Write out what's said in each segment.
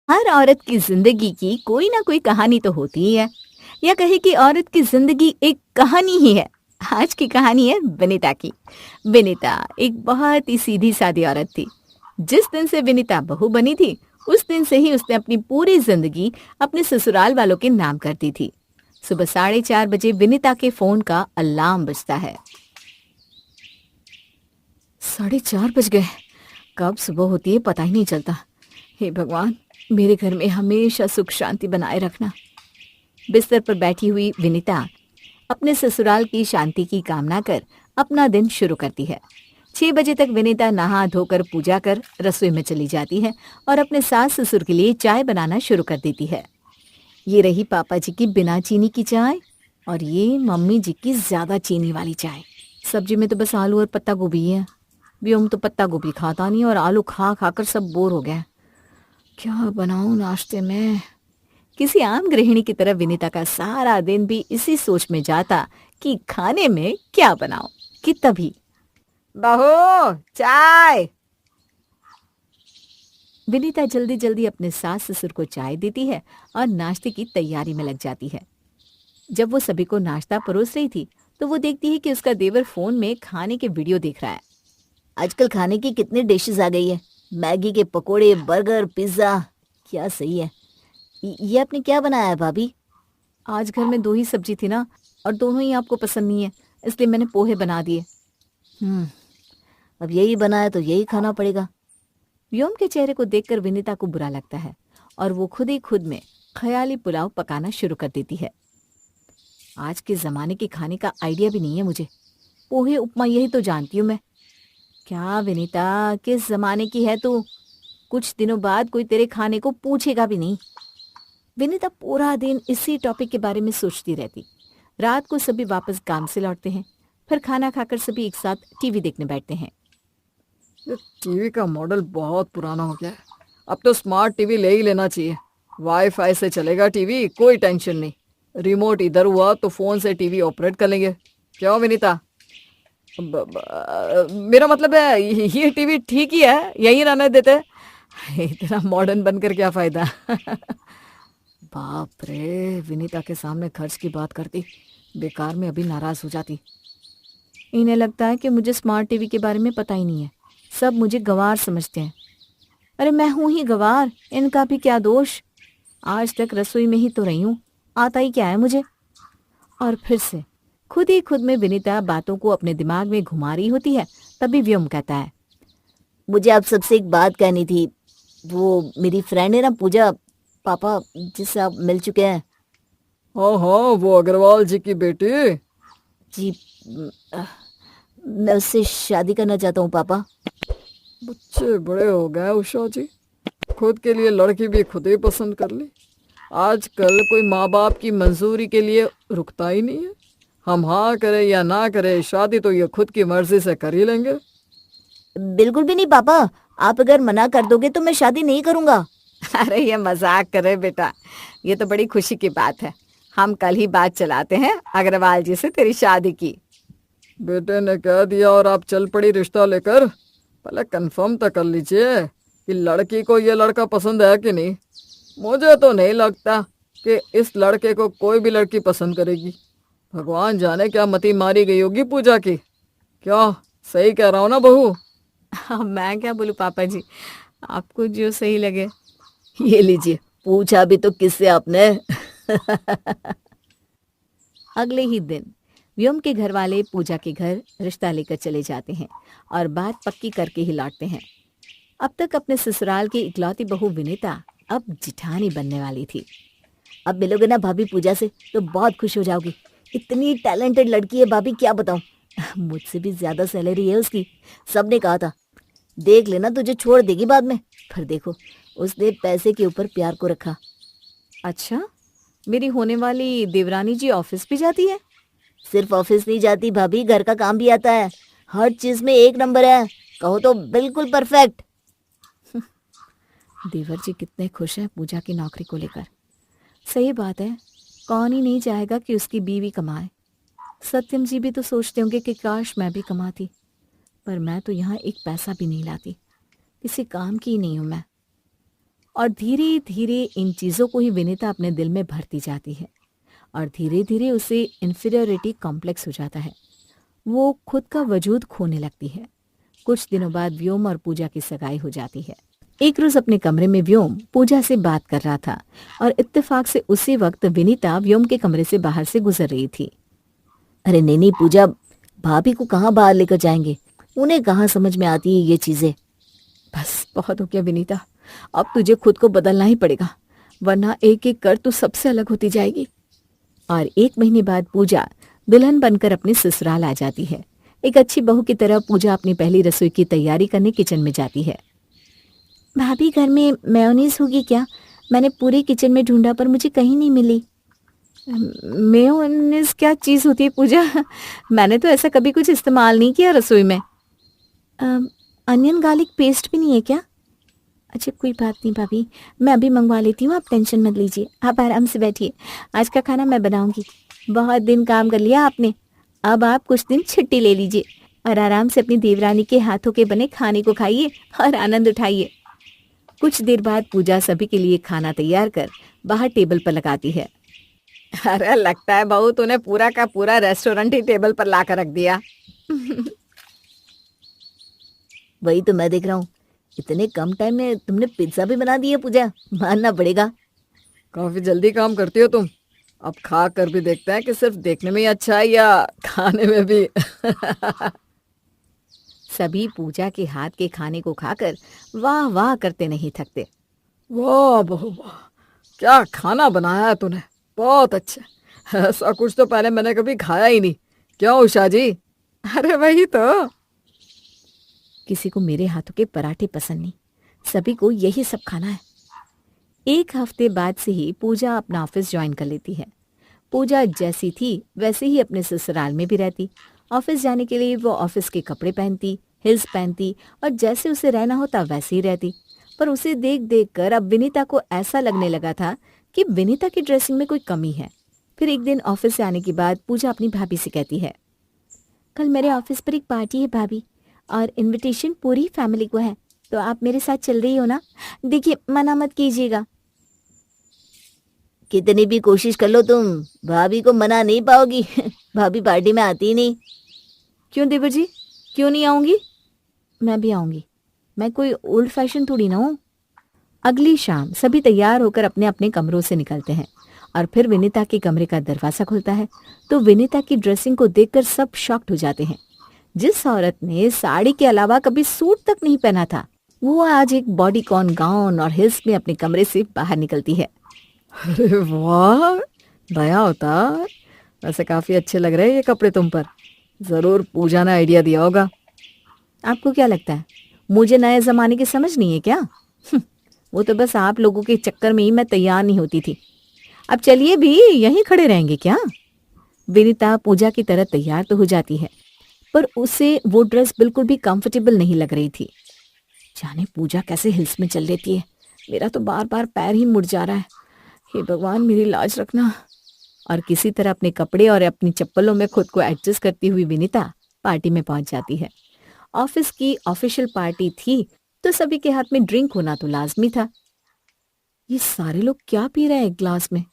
हर औरत की जिंदगी की कोई ना कोई कहानी तो होती ही है, या कहे कि औरत की जिंदगी एक कहानी ही है। आज की कहानी है विनीता की। विनीता एक बहुत ही सीधी सादी औरत थी। जिस दिन से विनीता बहू बनी थी, उस दिन से ही उसने अपनी पूरी जिंदगी अपने ससुराल वालों के नाम कर दी थी। सुबह 4:30 बजे विनीता के फोन का अलार्म बजता है। 4:30 बज गए। कब सुबह होती है पता ही नहीं चलता। हे भगवान, मेरे घर में हमेशा सुख शांति बनाए रखना। बिस्तर पर बैठी हुई विनीता अपने ससुराल की शांति की कामना कर अपना दिन शुरू करती है। 6 बजे तक विनीता नहा धोकर पूजा कर रसोई में चली जाती है और अपने सास ससुर के लिए चाय बनाना शुरू कर देती है। ये रही पापा जी की बिना चीनी की चाय, और ये मम्मी जी की ज्यादा चीनी वाली चाय। सब्जी में तो बस आलू और पत्ता गोभी ही है। व्योम तो पत्ता गोभी खाता नहीं और आलू खा खाकर सब बोर हो गया। क्या बनाऊं नाश्ते में? किसी आम गृहिणी की तरह विनीता का सारा दिन भी इसी सोच में जाता कि खाने में क्या बनाऊं। कि तभी बहू, चाय। विनीता जल्दी जल्दी अपने सास ससुर को चाय देती है और नाश्ते की तैयारी में लग जाती है। जब वो सभी को नाश्ता परोस रही थी, तो वो देखती है कि उसका देवर फोन में खाने के वीडियो देख रहा है। आजकल खाने की कितनी डिशेस आ गई है। मैगी के पकोड़े, बर्गर, पिज्जा। क्या सही है। ये आपने क्या बनाया है भाभी? आज घर में 2 ही सब्जी थी ना, और दोनों ही आपको पसंद नहीं है, इसलिए मैंने पोहे बना दिए। अब यही बना है तो यही खाना पड़ेगा। व्योम के चेहरे को देखकर विनीता को बुरा लगता है और वो खुद ही खुद में ख्याली पुलाव पकाना शुरू कर देती है। आज के जमाने के खाने का आइडिया भी नहीं है मुझे। पोहे उपमा यही तो जानती हूँ मैं। क्या विनीता, किस जमाने की है तू? कुछ दिनों बाद कोई तेरे खाने को पूछेगा भी नहीं। विनीता पूरा दिन इसी टॉपिक के बारे में सोचती रहती। रात को सभी वापस काम से लौटते हैं। फिर खाना खाकर सभी एक साथ टीवी देखने बैठते हैं। ये टीवी का मॉडल बहुत पुराना हो गया है। अब तो स्मार्ट टीवी ले ही लेना चाहिए। वाईफाई से चलेगा टीवी, कोई टेंशन नहीं। रिमोट इधर हुआ तो फोन से टीवी ऑपरेट कर लेंगे। क्यों विनीता? मेरा मतलब है ये टीवी ठीक ही है, यही रहने देते हैं। इतना मॉडर्न बनकर क्या फायदा? बाप रे, विनीता के सामने खर्च की बात करती, बेकार में अभी नाराज हो जाती। इन्हें लगता है कि मुझे स्मार्ट टीवी के बारे में पता ही नहीं है। सब मुझे गंवार समझते हैं। अरे मैं हूं ही गंवार, इनका भी क्या दोष। आज तक रसोई में ही तो रही हूँ, आता ही क्या है मुझे। और फिर से खुद ही खुद में विनीता बातों को अपने दिमाग में घुमा रही होती है। तभी व्योम कहता है, मुझे आप सबसे एक बात कहनी थी। वो मेरी फ्रेंड है ना पूजा, पापा जिससे आप मिल चुके हैं। हाँ हाँ, वो अग्रवाल जी की बेटी। जी, मैं उससे शादी करना चाहता हूँ पापा। बच्चे बड़े हो गए उषा जी, खुद के लिए लड़की भी खुद ही पसंद कर ली। आजकल कोई माँ बाप की मंजूरी के लिए रुकता ही नहीं है। हम हाँ करे या ना करे, शादी तो ये खुद की मर्जी से कर ही लेंगे। बिल्कुल भी नहीं पापा, आप अगर मना कर दोगे तो मैं शादी नहीं करूंगा। अरे ये मजाक कर रहे बेटा, ये तो बड़ी खुशी की बात है। हम कल ही बात चलाते हैं अग्रवाल जी से तेरी शादी की। बेटे ने कह दिया और आप चल पड़ी रिश्ता लेकर। पहले कंफर्म तो कर लीजिए कि लड़की को ये लड़का पसंद है कि नहीं। मुझे तो नहीं लगता कि इस लड़के को कोई भी लड़की पसंद करेगी। भगवान जाने क्या मति मारी गई होगी पूजा की। क्या सही कह रहा हूँ ना बहू? हाँ, मैं क्या बोलूं पापा जी, आपको जो सही लगे। ये लीजिए, पूछा भी तो किससे आपने। अगले ही दिन व्योम के घर वाले पूजा के घर रिश्ता लेकर चले जाते हैं और बात पक्की करके ही लौटते हैं। अब तक अपने ससुराल की इकलौती बहू विनीता अब जिठानी बनने वाली थी। अब मिलोगे ना भाभी पूजा से तो बहुत खुश हो जाओगी। इतनी टैलेंटेड लड़की है भाभी, क्या बताऊं। मुझसे भी ज्यादा सैलरी है उसकी। सबने कहा था देख लेना तुझे छोड़ देगी बाद में, पर देखो उसने पैसे के ऊपर प्यार को रखा। अच्छा, मेरी होने वाली देवरानी जी ऑफिस भी जाती है? सिर्फ ऑफिस नहीं जाती भाभी, घर का काम भी आता है। हर चीज में एक नंबर है, कहो तो बिल्कुल परफेक्ट। देवर जी कितने खुश हैं पूजा की नौकरी को लेकर। सही बात है, कौन ही नहीं चाहेगा कि उसकी बीवी कमाए। सत्यम जी भी तो सोचते होंगे कि काश मैं भी कमाती, पर मैं तो यहाँ एक पैसा भी नहीं लाती। किसी काम की ही नहीं हूं मैं। और धीरे धीरे इन चीज़ों को ही विनीता अपने दिल में भरती जाती है और धीरे धीरे उसे इन्फीरियरिटी कॉम्प्लेक्स हो जाता है। वो खुद का वजूद खोने लगती है। कुछ दिनों बाद व्योम और पूजा की सगाई हो जाती है। एक रोज अपने कमरे में व्योम पूजा से बात कर रहा था और इत्तेफाक से उसी वक्त विनीता व्योम के कमरे से बाहर से गुजर रही थी। अरे नहीं पूजा, भाभी को कहाँ बाहर लेकर जाएंगे? उन्हें कहाँ समझ में आती है ये चीजें। बस बहुत हो गया विनीता, अब तुझे खुद को बदलना ही पड़ेगा, वरना एक एक कर तू सबसे अलग होती जाएगी। और 1 महीने बाद पूजा दुल्हन बनकर अपने ससुराल आ जाती है। एक अच्छी बहू की तरह पूजा अपनी पहली रसोई की तैयारी करने किचन में जाती है। भाभी घर में मेयोनीज होगी क्या? मैंने पूरे किचन में ढूंढा पर मुझे कहीं नहीं मिली। मेयोनीज क्या चीज़ होती है पूजा? मैंने तो ऐसा कभी कुछ इस्तेमाल नहीं किया रसोई में। अनियन गार्लिक पेस्ट भी नहीं है क्या? अच्छा कोई बात नहीं भाभी, मैं अभी मंगवा लेती हूँ, आप टेंशन मत लीजिए, आप आराम से बैठिए। आज का खाना मैं बनाऊंगी। बहुत दिन काम कर लिया आपने, अब आप कुछ दिन छुट्टी ले लीजिए और आराम से अपनी देवरानी के हाथों के बने खाने को खाइए और आनंद उठाइए। कुछ देर बाद पूजा सभी के लिए खाना तैयार कर बाहर टेबल पर लगाती है। अरे लगता है बहू तूने पूरा का पूरा रेस्टोरेंट ही टेबल पर ला कर रख दिया। वही तो मैं देख रहा हूँ, इतने कम टाइम में तुमने पिज्जा भी बना दिया पूजा, मानना पड़ेगा। काफी जल्दी काम करती हो तुम। अब खा कर भी देखते हैं कि सिर्फ देखने में ही अच्छा है या खाने में भी। सभी पूजा के हाथ के खाने को खाकर वाह वाह करते नहीं थकते। वाह बहू वाह, क्या खाना बनाया है तूने, बहुत अच्छा। ऐसा कुछ तो पहले मैंने कभी खाया ही नहीं। क्यों उषा जी? अरे वही तो। किसी को मेरे हाथों के पराठे पसंद नहीं, सभी को यही सब खाना है। 1 हफ्ते बाद से ही पूजा अपना ऑफिस ज्वाइन कर लेती है। पूजा जैसी थी वैसे ही अपने ससुराल में भी रहती। ऑफिस जाने के लिए वो ऑफिस के कपड़े पहनती, हिल्स पहनती और जैसे उसे रहना होता वैसे ही रहती। पर उसे देख देख कर अब विनीता को ऐसा लगने लगा था कि विनीता की ड्रेसिंग में कोई कमी है। फिर एक दिन ऑफिस से आने के बाद पूजा अपनी भाभी से कहती है, कल मेरे ऑफिस पर एक पार्टी है भाभी, और इनविटेशन पूरी फैमिली को है, तो आप मेरे साथ चल रही हो ना? देखिए मना मत कीजिएगा। कितनी भी कोशिश कर लो तुम, भाभी को मना नहीं पाओगी। भाभी पार्टी में आती ही नहीं। क्यों देवर जी, क्यों नहीं आऊंगी? मैं भी आऊंगी, मैं कोई ओल्ड फैशन थोड़ी ना हूँ। अगली शाम सभी तैयार होकर अपने अपने कमरों से निकलते हैं और फिर विनीता के कमरे का दरवाजा खुलता है तो विनीता की ड्रेसिंग को देखकर सब शॉक्ड हो जाते हैं। जिस औरत ने साड़ी के अलावा कभी सूट तक नहीं पहना था, वो आज एक बॉडीकॉन गाउन और हिल्स में अपने कमरे से बाहर निकलती है। अरे वाह, नया अवतार। वैसे काफी अच्छे लग रहे हैं ये कपड़े तुम पर। जरूर पूजा ने आइडिया दिया होगा। आपको क्या लगता है मुझे नए जमाने की समझ नहीं है क्या? वो तो बस आप लोगों के चक्कर में ही मैं तैयार नहीं होती थी। अब चलिए भी, यहीं खड़े रहेंगे क्या? विनीता पूजा की तरह तैयार तो हो जाती है पर उसे वो ड्रेस बिल्कुल भी कंफर्टेबल नहीं लग रही थी। जाने पूजा कैसे हिल्स में चल लेती है, मेरा तो बार बार पैर ही मुड़ जा रहा है। हे भगवान मेरी लाज रखना। और किसी तरह अपने कपड़े और अपनी चप्पलों में खुद को एडजस्ट करती हुई विनीता पार्टी में पहुंच जाती है। ऑफिस की ऑफिशियल पार्टी थी तो सभी के हाथ में ड्रिंक होना तो लाजमी था। ये सारे लोग क्या पी रहे हैं एक ग्लास में?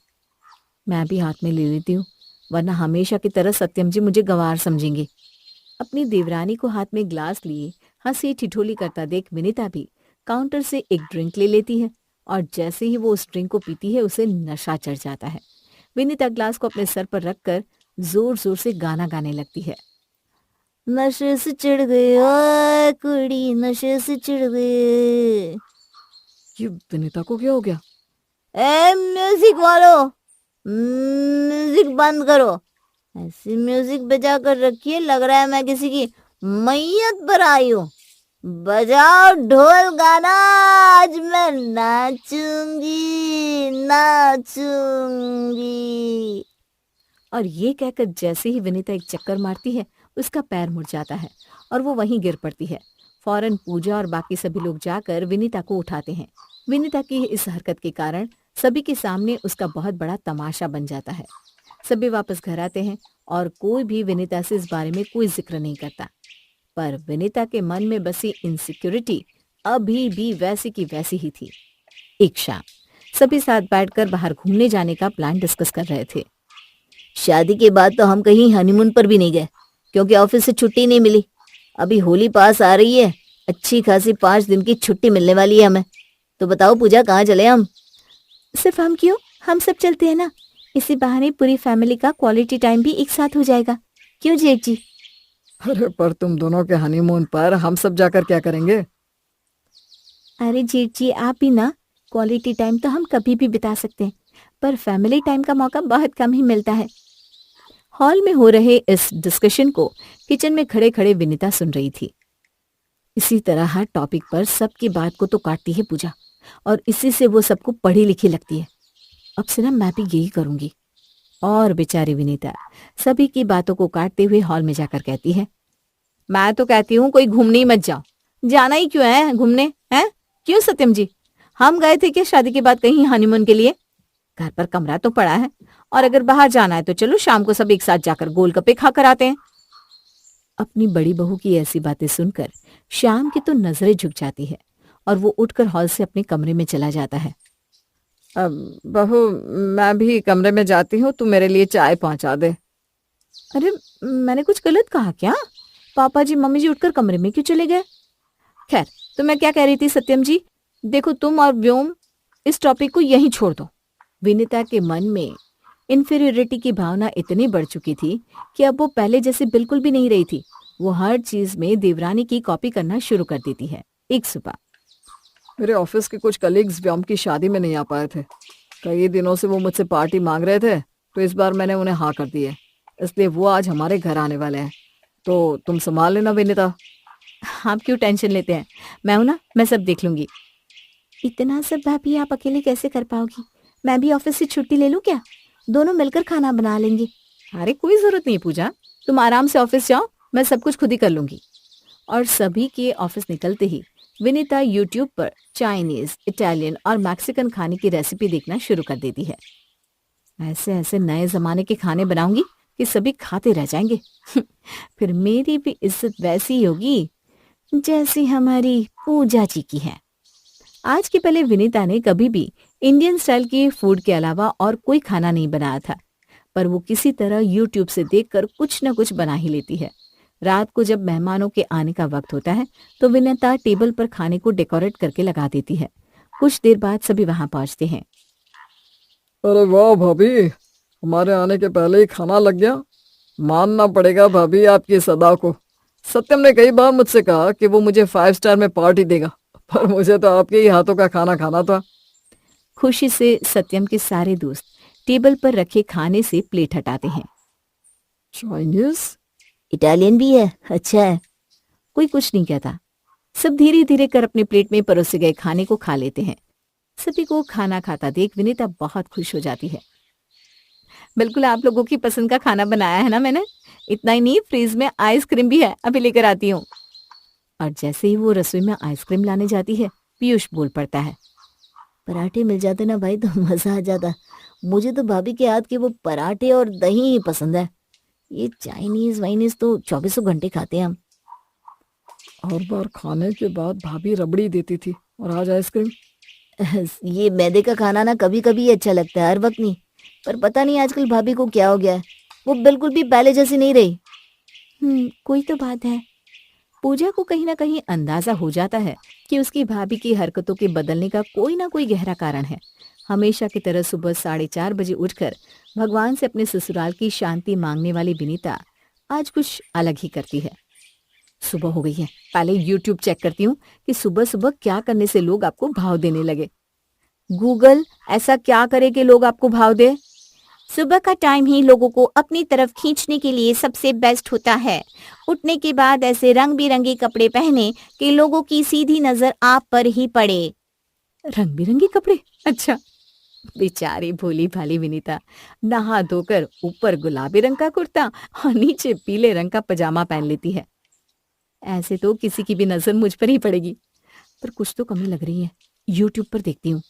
मैं भी हाथ में ले लेती हूँ, वरना हमेशा की तरह सत्यम जी मुझे गंवार समझेंगे। अपनी देवरानी को हाथ में ग्लास लिए हंसी ठिठोली करता देख विनीता भी काउंटर से एक ड्रिंक ले लेती है और जैसे ही वो उस ड्रिंक को पीती है उसे नशा चढ़ जाता है। विनीता ग्लास को अपने सर पर रखकर जोर जोर से गाना गाने लगती है। नशे से चिढ़ गई ओए कुड़ी, नशे से चिढ़ गई। ये विनीता को क्या हो गया? ए म्यूजिक वालों, म्यूजिक बंद करो। ऐसी म्यूजिक बजा कर रखिए, लग रहा है मैं किसी की मैयत पर आई हूँ। बजाओ ढोल गाना, आज मैं नाचूंगी नाचूंगी। और ये कहकर जैसे ही विनीता एक चक्कर मारती है उसका पैर मुड़ जाता है और वो वहीं गिर पड़ती है। फौरन पूजा और बाकी सभी लोग जाकर विनीता को उठाते हैं। विनीता की इस हरकत के कारण सभी के सामने उसका बहुत बड़ा तमाशा बन जाता है। सभी वापस घर आते हैं और कोई भी विनीता से इस बारे में कोई जिक्र नहीं करता। पर विनीता के मन में बसी इनसिक्योरिटी अभी भी वैसी की वैसी ही थी। एक शाम सभी साथ बैठकर बाहर घूमने जाने का प्लान डिस्कस कर रहे थे। शादी के बाद तो हम कहीं हनीमून पर भी नहीं गए क्योंकि ऑफिस से छुट्टी नहीं मिली। अभी होली पास आ रही है, अच्छी खासी 5 दिन की छुट्टी मिलने वाली है हमें। तो बताओ पूजा, कहाँ चले हम? सिर्फ हम क्यों, हम सब चलते हैं ना। इसी बहाने पूरी फैमिली का क्वालिटी टाइम भी एक साथ हो जाएगा। क्यों जेठ जी? अरे पर तुम दोनों के हनीमून पर हम सब जाकर क्या करेंगे? अरे जेठ जी, आप भी ना, क्वालिटी टाइम तो हम कभी भी बिता सकते हैं, पर फैमिली टाइम का मौका बहुत कम ही मिलता है। हॉल में हो रहे इस डिस्कशन को किचन में खड़े खड़े विनीता सुन रही थी। इसी तरह हर टॉपिक पर सबकी बात को तो काटती है पूजा, और इसी से वो सबको पढ़ी लिखी लगती है। अब से ना मैं भी यही करूंगी। और बेचारी विनीता सभी की बातों को काटते हुए हॉल में जाकर कहती है, मैं तो कहती हूँ कोई घूमने ही मत जाओ। जाना ही क्यों है घूमने, हैं? क्यों सत्यम जी, हम गए थे क्या शादी के बाद कहीं हनीमून के लिए? घर पर कमरा तो पड़ा है, और अगर बाहर जाना है तो चलो शाम को सब एक साथ जाकर गोलगप्पे खा कर आते हैं। अपनी बड़ी बहू की ऐसी बातें सुनकर श्याम की तो नजरें झुक जाती है और वो उठकर हॉल से अपने कमरे में चला जाता है। अब बहू, मैं भी कमरे में जाती हूँ, तू मेरे लिए चाय पहुंचा दे। अरे मैंने कुछ गलत कहा क्या? पापा जी मम्मी जी उठकर कमरे में क्यों चले गए? खैर, तो मैं क्या कह रही थी सत्यम जी, देखो तुम और व्योम इस टॉपिक को यहीं छोड़ दो। विनीता के मन में इन्फीरियरिटी की भावना इतनी बढ़ चुकी थी कि अब वो पहले जैसे बिल्कुल भी नहीं रही थी। वो हर चीज में देवरानी की कॉपी करना शुरू कर देती है। एक सुबह मेरे ऑफिस के कुछ कलीग्स व्योम की शादी में नहीं आ पाए थे। कई दिनों से वो मुझसे पार्टी मांग रहे थे, तो इस बार मैंने उन्हें हाँ कर दी है। इसलिए वो आज हमारे घर आने वाले हैं, तो तुम संभाल लेना विनीता। आप क्यों टेंशन लेते हैं, मैं हूं ना, मैं सब देख लूंगी। इतना सब भाभी आप अकेले कैसे कर पाओगी? मैं भी ऑफिस से छुट्टी ले लूं क्या? दोनों मिलकर खाना बना लेंगे। अरे कोई जरूरत नहीं पूजा, तुम आराम से ऑफिस जाओ, मैं सब कुछ खुद ही कर लूंगी। और सभी के ऑफिस निकलते ही विनीता यूट्यूब पर चाइनीज, इटालियन और मैक्सिकन खाने की रेसिपी देखना शुरू कर देती है। ऐसे ऐसे नए जमाने के खाने बनाऊंगी कि सभी खाते रह जाएंगे। फिर मेरी भी इज्जत वैसी ही होगी जैसी हमारी पूजा जी की है। आज के पहले विनीता ने कभी भी इंडियन स्टाइल के फूड के अलावा और कोई खाना नहीं बनाया था, पर वो किसी तरह यूट्यूब से देखकर कुछ न कुछ बना ही लेती है। रात को जब मेहमानों के आने का वक्त होता है तो विनीता टेबल पर खाने को डेकोरेट करके लगा देती है। कुछ देर बाद सभी वहां पहुंचते हैं। अरे वाह भाभी, हमारे आने के पहले ही खाना लग गया। मानना पड़ेगा भाभी आपकी सदा को। सत्यम ने कई बार मुझसे कहा कि वो मुझे 5 स्टार में पार्टी देगा, पर मुझे तो आपके ही हाथों का खाना खाना था। खुशी से सत्यम के सारे दोस्त टेबल पर रखे खाने से प्लेट हटाते हैं। चाइनीज, इटालियन भी है, अच्छा है। कोई कुछ नहीं कहता। सब धीरे धीरे कर अपने प्लेट में परोसे गए खाने को खा लेते हैं। सभी को खाना खाता देख विनीता बहुत खुश हो जाती है। बिल्कुल आप लोगों की पसंद का खाना बनाया है ना मैंने। इतना ही नहीं, फ्रीज में आइसक्रीम भी है, अभी लेकर आती हूँ। और जैसे ही वो रसोई में आइसक्रीम लाने जाती है, पीयूष बोल पड़ता है, पराठे मिल जाते ना भाई तो मजा आ जाता। मुझे तो भाभी के हाथ के वो पराठे और दही ही पसंद है। ये चाइनीज वाइनीज तो 24 घंटे खाते हैं हम। हर बार खाने के बाद भाभी रबड़ी देती थी, और आज आइसक्रीम। ये मैदे का खाना ना कभी कभी अच्छा लगता है, हर वक्त नहीं। पर पता नहीं आजकल भाभी को क्या हो गया है, वो बिल्कुल भी पहले जैसी नहीं रही। कोई तो बात है। पूजा को कहीं ना कहीं अंदाजा हो जाता है कि उसकी भाभी की हरकतों के बदलने का कोई ना कोई गहरा कारण है। हमेशा की तरह सुबह 4:30 उठकर भगवान से अपने ससुराल की शांति मांगने वाली विनीता आज कुछ अलग ही करती है। सुबह हो गई है, पहले यूट्यूब चेक करती हूँ कि सुबह सुबह क्या करने से लोग आपको भाव देने लगे। गूगल, ऐसा क्या करे कि लोग आपको भाव दे? सुबह का टाइम ही लोगों को अपनी तरफ खींचने के लिए सबसे बेस्ट होता है। उठने के बाद ऐसे रंग बिरंगे कपड़े पहने कि लोगों की सीधी नजर आप पर ही पड़े। रंग बिरंगे कपड़े? अच्छा। बेचारी भोली भाली विनीता नहा धोकर ऊपर गुलाबी रंग का कुर्ता और नीचे पीले रंग का पजामा पहन लेती है। ऐसे तो किसी की भी नजर मुझ पर ही पड़ेगी, पर कुछ तो कमी लग रही है। यूट्यूब पर देखती हूँ।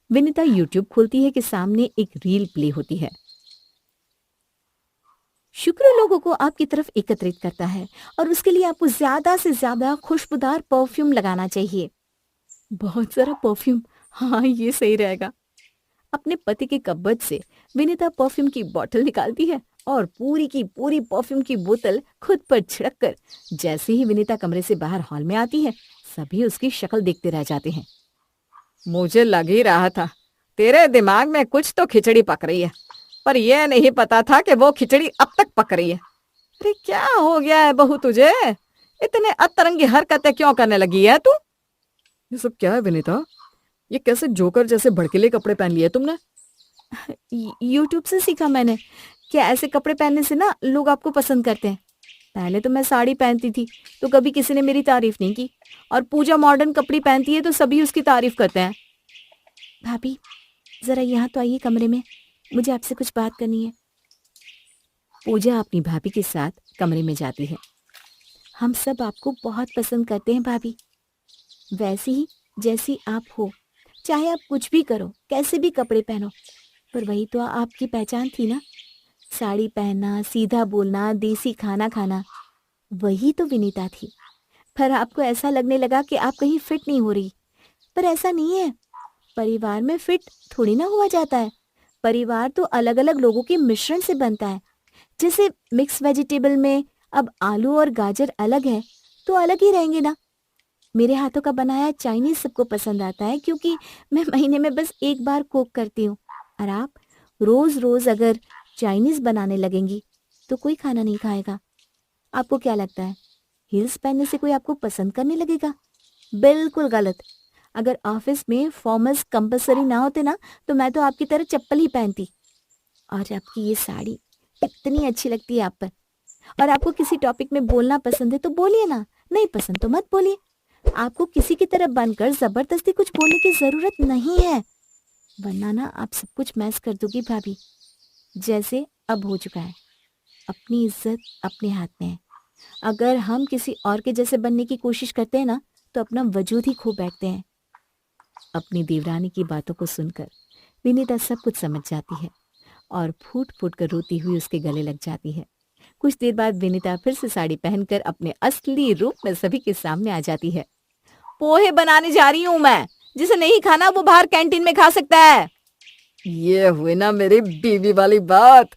विनीता यूट्यूब खोलती है कि सामने एक रील प्ले होती है। शुक्र लोगों को आपकी तरफ एकत्रित करता है और उसके लिए आपको ज्यादा से ज्यादा खुशबूदार परफ्यूम लगाना चाहिए। बहुत सारा परफ्यूम, हाँ, ये सही रहेगा। अपने पति के कब्बर्ड से विनीता परफ्यूम की बोतल निकालती है और पूरी की पूरी परफ्यूम की बोतल खुद पर छिड़क कर जैसे ही विनीता कमरे से बाहर हॉल में आती है, सभी उसकी शक्ल देखते रह जाते हैं। मुझे लग ही रहा था तेरे दिमाग में कुछ तो खिचड़ी पक रही है, पर यह नहीं पता था कि वो खिचड़ी अब तक पक रही है। अरे क्या हो गया है बहू तुझे? इतने अतरंगी हरकतें क्यों करने लगी है तू? ये सब क्या है विनीता? ये कैसे जोकर जैसे भड़कीले कपड़े पहन लिए तुमने? यूट्यूब से सीखा मैंने कि ऐसे कपड़े पहनने से ना लोग आपको पसंद करते हैं। पहले तो मैं साड़ी पहनती थी तो कभी किसी ने मेरी तारीफ नहीं की, और पूजा मॉडर्न कपड़े पहनती है तो सभी उसकी तारीफ करते हैं। भाभी, जरा यहाँ तो आइए कमरे में, मुझे आपसे कुछ बात करनी है। पूजा अपनी भाभी के साथ कमरे में जाती है। हम सब आपको बहुत पसंद करते हैं भाभी, वैसी ही जैसी आप हो। चाहे आप कुछ भी करो, कैसे भी कपड़े पहनो, पर वही तो आपकी पहचान थी ना। साड़ी पहनना, सीधा बोलना, देसी खाना खाना, वही तो विनीता थी। पर आपको ऐसा लगने लगा कि आप कहीं फिट नहीं हो रही, पर ऐसा नहीं है। परिवार में फिट थोड़ी ना हुआ जाता है। परिवार तो अलग अलग लोगों के मिश्रण से बनता है। जैसे मिक्स वेजिटेबल में अब आलू और गाजर अलग है तो अलग ही रहेंगे ना। मेरे हाथों का बनाया चाइनीज सबको पसंद आता है क्योंकि मैं महीने में बस एक बार कुक करती हूँ, और आप रोज रोज अगर चाइनीज बनाने लगेंगी तो कोई खाना नहीं खाएगा। आपको क्या लगता है हील्स पहनने से कोई आपको पसंद करने लगेगा? बिल्कुल गलत। अगर ऑफिस में फॉर्मल्स कंपलसरी ना होते ना तो मैं तो आपकी तरह चप्पल ही पहनती। और आपकी ये साड़ी इतनी अच्छी लगती है आप पर। और आपको किसी टॉपिक में बोलना पसंद है तो बोलिए ना, नहीं पसंद तो मत बोलिए। आपको किसी की तरफ बनकर जबरदस्ती कुछ बोलने की जरूरत नहीं है, वरना ना आप सब कुछ मैस कर दोगी भाभी, जैसे अब हो चुका है। अपनी इज्जत अपने हाथ में है। अगर हम किसी और के जैसे बनने की कोशिश करते हैं ना तो अपना वजूद ही खो बैठते हैं। अपनी देवरानी की बातों को सुनकर विनीता सब कुछ समझ जाती है और फूट फूट कर रोती हुई उसके गले लग जाती है। कुछ देर बाद विनीता फिर से साड़ी पहनकर अपने असली रूप में सभी के सामने आ जाती है। पोहे बनाने जा रही हूँ मैं, जिसे नहीं खाना वो बाहर कैंटीन में खा सकता है। ये हुई ना मेरी बीवी वाली बात।